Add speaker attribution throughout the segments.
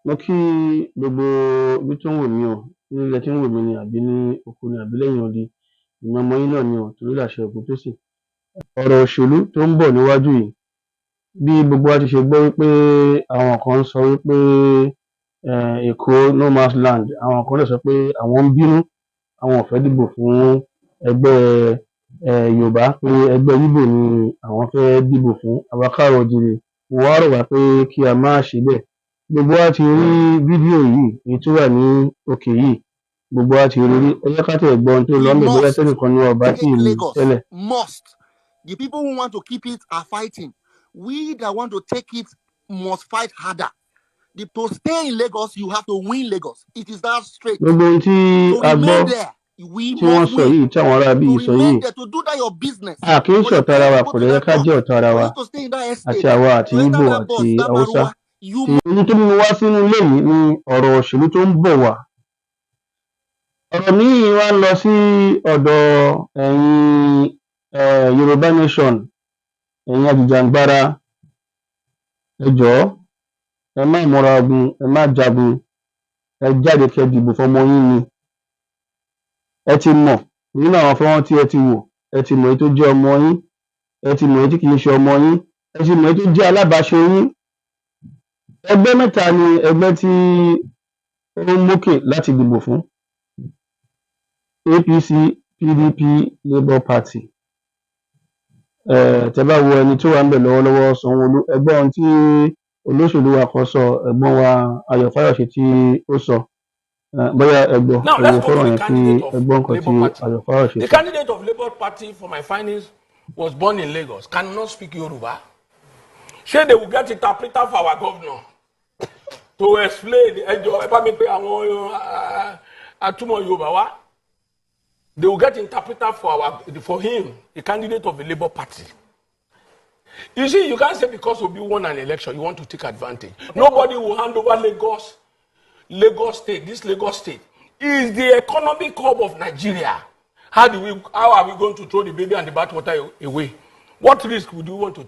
Speaker 1: Mo kí gbogbo ibi tó ń wò mí o, ní ilẹ̀ tí ń wò mí ni àbí ní oko ni àbí lẹ́yìn odi. Ìmọ̀ ọmọ yín náà ni o, torí làṣẹ ògùn tó sì. Ọ̀rọ̀ òṣèlú tó ń bọ̀ níwájú yìí, bí gbogbo wa ti ṣe gbọ́ wípé àwọn kan ń sọ wípé Èkó no man's land, àwọn kan lè sọ pé àwọn ń bínú, àwọn ò fẹ́ dìbò fún ẹgbẹ́ Yorùbá pé ẹgbẹ́ Yíbò ni àwọn fẹ́ dìbò fún. Àwa káàárọ̀ oòjíire, mo wá rọ̀ wá pé kí a má ṣe bẹ́ẹ̀. Gbogbo wa ti rí fídíò yìí, èyí tó wà ní òkè yìí, gbogbo wa ti rí. Ẹ jẹ́ ká tẹ̀ gbọ́ ohun tó lọ ńbẹ̀ bóyá tẹ́nìkan ní ọba tí ìlú tẹ́lẹ̀.
Speaker 2: The people who want to keep it are fighting. We that want to take it must fight harder. To stay in Lagos, you have to win Lagos. It is that straight.
Speaker 1: Gbogbo ohun tí a gbọ́ tí wọ́n sọ yìí, tí àwọn ará bíi sọ yìí, a kì í ṣọ̀tá ara wa, kò lè yẹ ká jẹ́ ọ̀tá ara wa, àti àwa àti Ìgbò àti Haúsá. Èyí tó mú mi wá sínú ilé yìí ni ọ̀rọ̀ òṣèlú tó ń bọ̀ wá. Ọ̀rọ̀ míì wá ń lọ sí ọ̀dọ̀ ẹ̀yin Yorùbá nation, ẹ̀yin ajìjàǹgbara. Ẹ jọ̀ọ́, ẹ má múra ogun, ẹ má jagun, ẹ jáde kẹ́ dìbò fọmọ yín ni. Ẹ ti mọ̀ nínú àwọn fọ́nrán tí ẹ ti wò, ẹ ti mọ̀ èyí tó jẹ́ ọmọ yín, ẹ ti mọ̀ èyí tí kì í ṣe ọmọ yín, ẹ ti mọ̀ èyí tó jẹ́ alábàáṣe yín. Ẹgbẹ́ mẹ́ta ni ẹgbẹ́ tí ó ń mókè láti dìbò fún: APC, PDP, Labour Party. Tẹ́ bá wo ẹni tó wà ńbẹ̀ lọ́wọ́lọ́wọ́, Sanwó-Olú, ẹ gbọ́ ohun tí olóṣèlú wa kan sọ, ẹ̀gbọ́n wa Ayọ̀ Fáyọ̀ṣe tí ó sọ. Bóyá ẹ gbọ́ ẹ̀wọ̀n fọ́nrán yẹn kí ẹ gbọ́ nǹkan tí Ayọ̀ Fáyọ̀ṣe sọ.
Speaker 3: The candidate of Labour Party, for my findings, was born in Lagos, cannot speak Yoruba. Sure, they will get interpreter for our governor to explain. They will get interpreter for him, the candidate of the Labour Party. You see, you can't say because we won an election, you want to take advantage. Nobody will hand over Lagos State. This Lagos State is the economic hub of Nigeria. How are we going to throw the baby and the bathwater away? What risk would you want to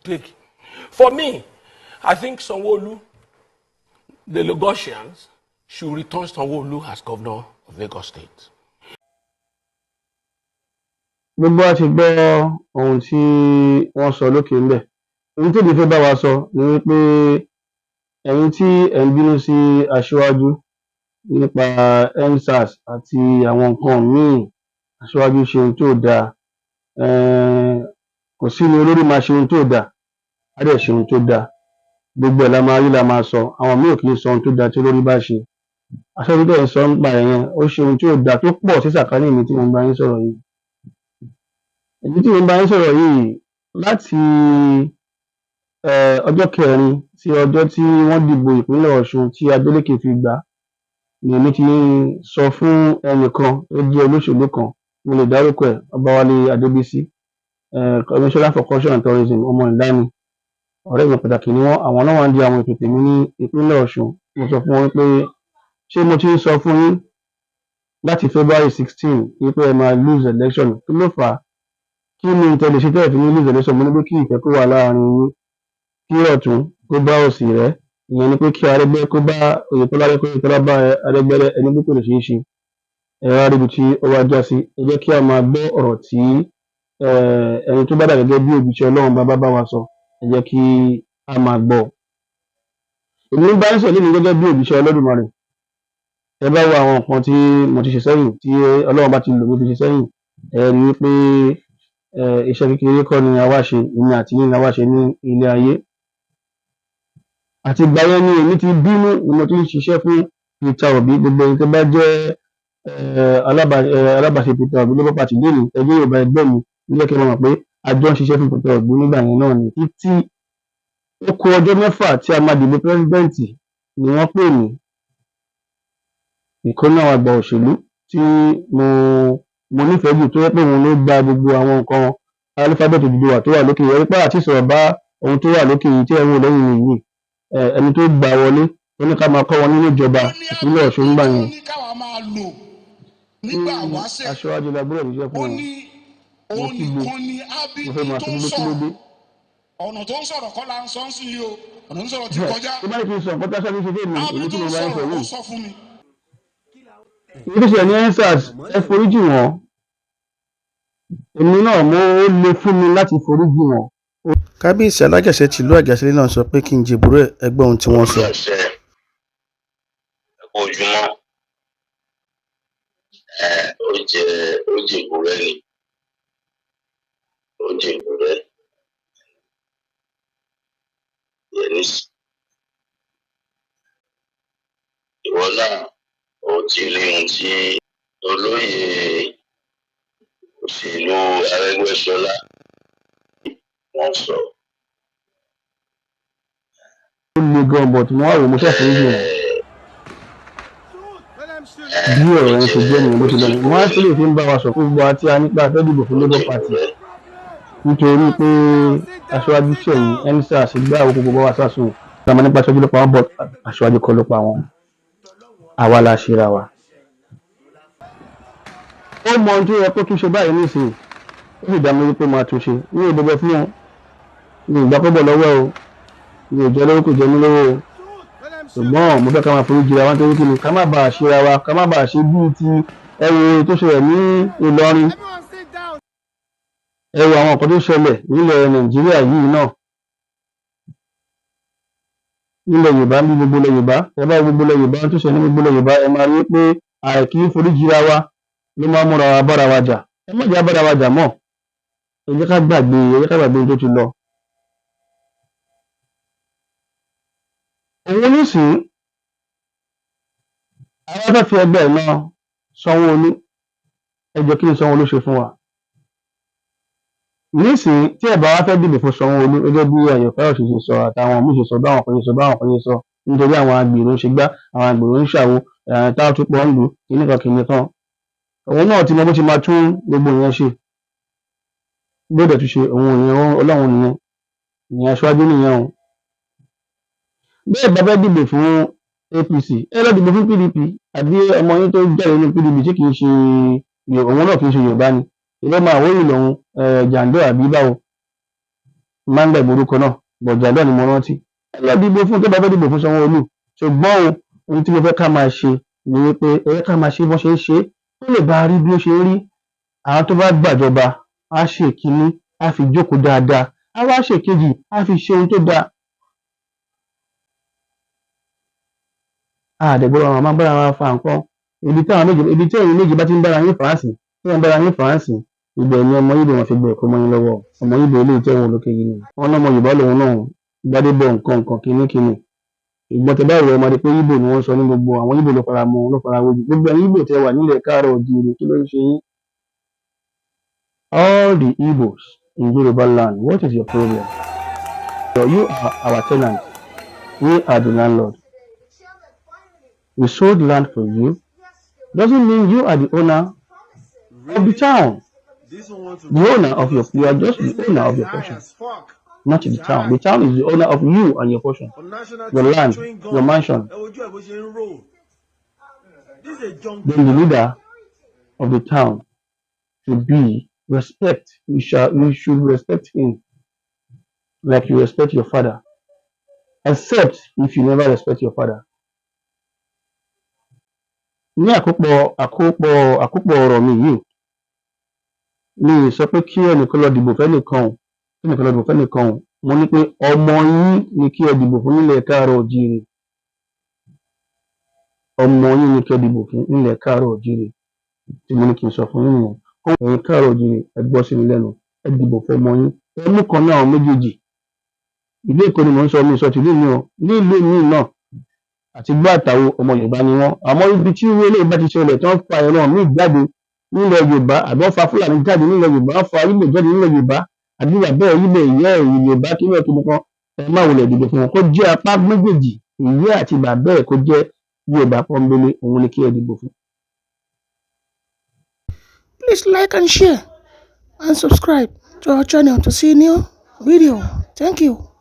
Speaker 3: take? For me, I think Sanwo-Olu, the Lagosians, should return Sanwo-Olu as governor of Lagos State.
Speaker 1: Gbogbo wa ti gbọ́ ohun tí wọ́n sọ lókè ńbẹ̀. Ohun tí èmi fẹ́ bá wa sọ ni wípé ẹ̀yin tí ẹ̀ ń bínú sí Aṣíwájú nípa EndSARS àti àwọn nǹkan míì, Aṣíwájú ṣe ohun tó dáa. Kò sí ni olórí máa ṣe ohun tó dáa, á dẹ̀ ṣe ohun tó dáa. Gbogbo ẹ̀ la máa rí, la máa sọ. Àwọn míì ò kì í sọ ohun tó dáa tí olórí bá ṣe. Aṣíwájú dẹ̀ ń sọ nípa ẹ̀ yẹn, ó ṣe ohun tí ò dáa tó pọ̀ sí sàkání mi tí mo ń bá yín sọ̀rọ̀ yìí. Èyí tí mo ń bá yín sọ̀rọ̀ yìí, láti ọjọ́ 4 sí ọjọ́ tí wọ́n dìbò ìpínlẹ̀ Ọ̀ṣun tí Adeleke fi gbà, ni èmi ti sọ fún ẹnìkan tó jẹ́ olóṣèlú kan, mo lè dárúkọ ẹ̀, Ọbáwálé Adébísí, Commissioner for Culture and Tourism, ọmọ Ìlání, ọ̀rẹ́ mi pàtàkì ni wọ́n. Àwọn náà wá ń di àwọn ètò tèmi ní ìpínlẹ̀ Ọ̀ṣun. Mo sọ fún wọn pé ṣé mo ti ń sọ fún yín láti February 16 wípé ẹ máa lose election? Kí ló fà á? Kí ni ìtẹ̀lé ṣe tẹ́lẹ̀ fi ní lose election? Mo ní pé kí ìfẹ́ kó wà láàrin yín, kí ọ̀tún kó bá òsì rẹ̀. Ìyẹn ni pé kí Arẹ́gbẹ́ kó bá Oyètọ́lá rẹ̀, kó Oyètọ́lá bá Arẹ́gbẹ́ rẹ̀, ẹni pé kò lè ṣeé ṣe. Ẹ wá rí ibi tí ó wá já sí. Ẹ jẹ́ kí a máa gbọ́ ọ̀rọ̀ tí ẹni tó bá dà gẹ́gẹ́ bí òjíṣẹ́ Ọlọ́run bá wa sọ. Ẹ jẹ́ kí a máa gbọ́. Èmi ń bá ń sọ̀rọ̀ lónìí gẹ́gẹ́ bí òjíṣẹ́ Olódùmarè. Ẹ bá wo àwọn nǹkan tí mo ti ṣe sẹ́yìn, tí Ọlọ́run bá ti lò mí fi ṣe sẹ́yìn, ẹ rí i pé iṣẹ́ kékeré kọ́ ni àwa ṣe, èmi àti yín la wá ṣe ní ilé ayé. Àti ìgbà yẹn ni èmi ti bínú, ni mo ti ń ṣiṣẹ́ fún Peter Obi. Gbogbo ẹni tó bá jẹ́ alábàáṣe Peter Obi Labour Party lónìí, ẹgbẹ́ Yorùbá ẹgbẹ́ mi, nílẹ̀ kí wọ́n mọ̀ pé a jọ ń ṣiṣẹ́ fún Peter Obi nígbà yẹn náà ni. Títí ó kù ọjọ́ 6 tí a máa dìbò pírẹ́sidẹ́ǹtì ni wọ́n pè mí. Ìkan náà àgbà òṣèlú tí mo nífẹ̀ẹ́ jù, tó yẹ pé òun ló gba gbogbo àwọn nǹkan alífábẹ́ẹ̀tì Odùduwà tó wà lókè yìí. Ẹ̀rí pé àti sọ̀rọ̀ bá ohun tó wà lókè yìí tí ẹ̀ ń wò lẹ́yìn mi yìí, ẹni tó gbà wọlé, ó ní ká máa kọ́ wọn nínú ìjọba ìpínlẹ̀ Ọ̀ṣun nígbà yẹn. Aṣíwájú la gbọ́dọ̀ níṣẹ́ fún wọn. Mo kígbe, mo fẹ́ máa sọ pé kí ló dé.
Speaker 2: Ọ̀nà tó ń sọ̀rọ̀ kọ́ la ń sọ sí yìí o. ọ̀nà ń sọ̀rọ̀ ti kọjá.
Speaker 1: Tó bá ní kí n sọ nǹkan tí aṣáájú ṣe fẹ́ mi,
Speaker 2: àwọn
Speaker 1: èmi
Speaker 2: obìnrin
Speaker 1: tí
Speaker 2: tó
Speaker 1: mo
Speaker 2: ń
Speaker 1: bá ń sọ
Speaker 2: sọ̀rọ̀ ó
Speaker 1: yìí.
Speaker 2: sọ fún mi.
Speaker 1: Èyí tó ṣẹlẹ̀ ní EndSARS, ẹ foríjì wọ́n. Èmi náà mo le fún mi láti foríjì wọ́n.
Speaker 4: Kábíyèsí alájàṣẹ tìlú Àjàṣẹ́ náà sọ pé kí n jèbúrò ẹgbẹ́ ohun tí wọ́n sọ.
Speaker 5: Ojúmọ́ ó jèbúrẹ́ ni ó jèbúrẹ́ yẹni ìwọ náà ó ti rí ohun tí olóyè òṣèlú Arẹ́gbẹ́ṣọlá wọ́n sọ.
Speaker 1: Ó le gan but mo wá wò mo ṣe foríjì wọ́n. Bí ọ̀rọ̀ yẹn ṣe jẹ́ nìyẹn bó ṣe lọ nìyẹn. Wọ́n á sì lè fi ń bá wa sọ fún gbogbo àti a nípa fẹ́ dìbò fún Labour Party nítorí pé aṣáájú ṣẹ̀yìn EndSARS gbá àwọn gbogbo wa sásùn. Ìgbà máa nípa aṣáájú ló pa wọ́n but aṣáájú kọ́ ló pa wọ́n. Àwa la ṣera wa. Ó mọ ohun tó yẹ kó tún ṣe báyìí nísìnyí. Ó sì dá mi wípé máa tún ṣe. Mi ò bẹ̀bẹ̀ fún wọn. Mi ò gbà kọ́bọ̀ lọ́wọ́ o. Mi ò jẹ́ lówó kò jẹ́ mí lówó o. Ṣùgbọ́n mo fẹ́ ká máa foríjì ra wá nítorí kí ni ká má bàa ṣera wa, ká má bàa ṣe bíi ti ẹ̀wò tó ṣẹlẹ̀ ní Ìlọrin. Ẹ wo àwọn nǹkan tó ṣẹlẹ̀ nílẹ̀ Nàìjíríà yìí náà. Nílẹ̀ Yorùbá ní gbogbo ilẹ̀ Yorùbá, ẹ bá gbogbo ilẹ̀ Yorùbá tó ṣẹlẹ̀ ní gbogbo ilẹ̀ Yorùbá, ẹ máa rí pé àìkí foríjì ra wa ló máa ń múra wa bára wa jà. Ẹ má jẹ́ bára wa jà mọ́. Ẹ jẹ́ ká gbàgbé ohun tó ti lọ. Òun nísìnyí, àwọn fẹ́ fi ẹgbẹ́ náà Sanwó-Olú. Ẹ jọ kí ni Sanwó-Olú ṣe fún wa? Nísìnyí tí ẹ bá wá fẹ́ dìbò fún Sanwó-Olú gẹ́gẹ́ bí Ayọ̀fẹ́ òṣìṣẹ́ sọ àtàwọn míì ṣe sọ báwọn kan ṣe sọ báwọn kan ṣe sọ nítorí àwọn agbèrò ń ṣe gbá àwọn agbèrò ń ṣàwo táwọn tún pọ̀ ń lù kìnnìkan. Òun náà ti mọ bó ṣe máa tún gbogbo ìyẹn ṣe. Bó dẹ̀ tún ṣe òun ìyẹn Ọlọ́run nìyẹn. Ìyẹn aṣáájú nìyẹn o. Bẹ́ẹ̀ bá fẹ́ dìbò fún APC, ẹ lọ dìbò fún PDP àbí ọmọ yín tó jáde nínú PDP tí kì í ṣe òun náà kì í ṣe Yorùbá ni. Ìlú máa wó ìlò òun Jàǹdó àbí báwo. Máa ń gbà ìborúkọ náà, bọ̀ Jàǹdó ni mo rántí. Ẹ lọ dìbò fún tó bá fẹ́ dìbò fún Sanwó-Olú. Ṣùgbọ́n ohun tí mo fẹ́ ká máa ṣe ni wípé ẹ jẹ́ ká máa ṣe bó ṣe ń ṣe ó lè bá rí bí ó ṣe ń rí. Àwọn tó bá gbàjọba á ṣe ìkíní, á fi jókòó dáadáa, á wá ṣe ìkejì, á fi ṣe ohun tó dáa. Àdẹ̀gbọ́dọ̀ àwọn máa bára wa fa nǹkan. Ibi tí ẹ̀yin méjì bá ti ń bára yín fàásì, tí wọ́n bára yín fàásì, ibẹ̀ ni ọmọ Yíbò wọn fi gbé ẹ̀kọ́ mọ́ yín lọ́wọ́. Ọmọ Yíbò ilé ìtẹ́ wọn lókè yìí ni. Wọ́n lọ́mọ Yorùbá lòun náà Gbádébọ̀ nǹkan kínní. Ìgbọ́n tẹ bá ìwọ ọmọdé pé Yíbò ni wọ́n sọ ní gbogbo àwọn Yíbò ló fara mọ́ ló fara wojú. Gbogbo ẹ̀yin Yíbò tẹ wà nílẹ̀ Káàárọ̀ Oòjíire kí ló ń ṣe yín? All the Igbos in Yoruba land, what is your problem? You are our tenant. We are the landlord. We sold land for you. Doesn't mean you are the owner of the town. The owner of you are just the owner of your portion, not the town. The town is the owner of you and your portion, your land, your mansion. Then the leader of the town should be respect. You should respect him like you respect your father, except if you never respect your father. Ní àkópọ̀ ọ̀rọ̀ mi yìí, mi ì sọ pé kí ẹnìkan lọ dìbò fẹ́nìkan o. Mo ní pé ọmọ yín ni kí ẹ dìbò fún nílẹ̀ Káàárọ̀ Oòjíire. Ọmọ yín ni kí ẹ dìbò fún nílẹ̀ Káàárọ̀ Oòjíire. Tí mo ní kí n sọ fún yín nìyẹn. Ẹ̀yin Káàárọ̀ Oòjíire ẹ gbọ́ sí mi lẹ́nu. Ẹ dìbò fún ọmọ yín. Ẹ mú kan náà méjèèjì. Ìlú Èkó ni mò ń sọ mi sọ tìlú mi o. Ní ìlú mi náà àti gbọ́ àtàwọn ọmọ Yorùbá ni wọ́n. Àmọ́ ibi tí irú eléyìí bá ti ṣẹlẹ̀ tí wọ́n fa ẹran míì jáde nílẹ̀ Yorùbá àbí wọ́n fa Fúlàní jáde nílẹ̀ Yorùbá, wọ́n fa Ìgbò jáde nílẹ̀ Yorùbá àbí bàbá Ìgbò ìyá Yorùbá kí ní ọ̀tún kan ẹ má wulẹ̀ dìbò fún wọn. Kó jẹ́ apá méjèèjì ìyá àti bàbá ẹ̀ kó jẹ́ Yorùbá pọ́nbélé òun ni kí ẹ dìbò fún.
Speaker 4: Please like and share and subscribe to our channel to see new video. Thank you.